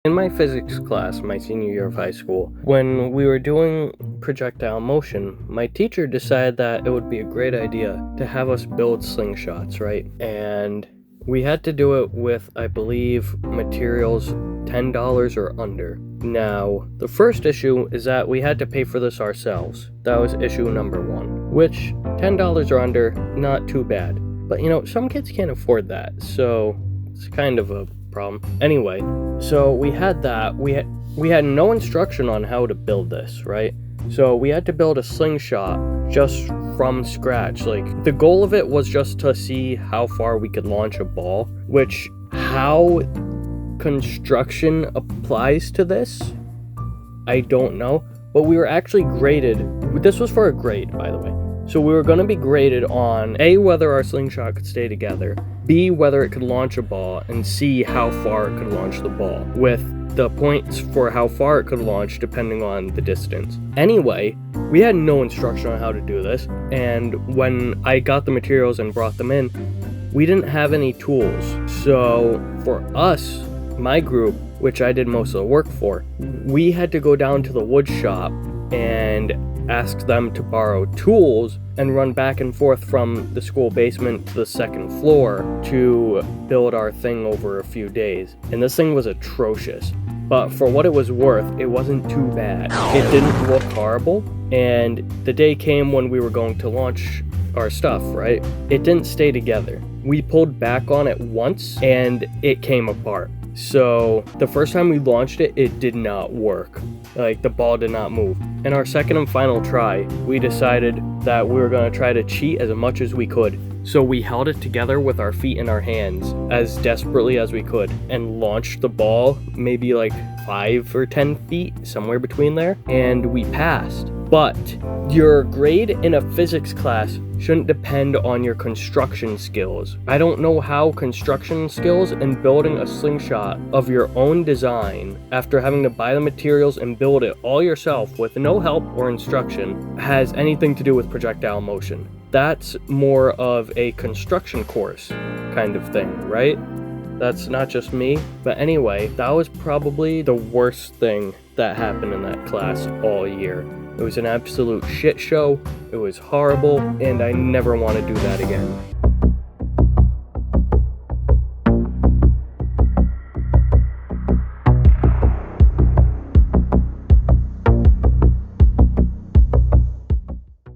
In my physics class, my senior year of high school, when we were doing projectile motion, my teacher decided that it would be a great idea to have us build slingshots, right? And we had to do it with, I believe, materials $10 or under. Now, the first issue is that we had to pay for this ourselves. That was issue number one, which $10 or under, not too bad. But some kids can't afford that, so it's kind of a problem. Anyway, so we had that. We had no instruction on how to build this, right? So we had to build a slingshot just from scratch. Like, the goal of it was just to see how far we could launch a ball, which how construction applies to this, I don't know. But we were actually graded. This was for a grade, by the way. So we were going to be graded on A, whether our slingshot could stay together, B, whether it could launch a ball, and C, how far it could launch the ball, with the points for how far it could launch depending on the distance. Anyway, we had no instruction on how to do this, and when I got the materials and brought them in, we didn't have any tools. So for us, my group, which I did most of the work for, we had to go down to the wood shop and ask them to borrow tools and run back and forth from the school basement to the second floor to build our thing over a few days. And this thing was atrocious. But for what it was worth, it wasn't too bad. It didn't look horrible. And the day came when we were going to launch our stuff, right? It didn't stay together. We pulled back on it once and it came apart. So the first time we launched it, it did not work. Like, the ball did not move. In our second and final try, we decided that we were going to try to cheat as much as we could. So we held it together with our feet in our hands as desperately as we could and launched the ball maybe like 5 or 10 feet, somewhere between there, and we passed. But your grade in a physics class shouldn't depend on your construction skills. I don't know how construction skills and building a slingshot of your own design after having to buy the materials and build it all yourself with no help or instruction has anything to do with projectile motion. That's more of a construction course kind of thing, right? That's not just me. But anyway, that was probably the worst thing that happened in that class all year. It was an absolute shit show, it was horrible, and I never want to do that again.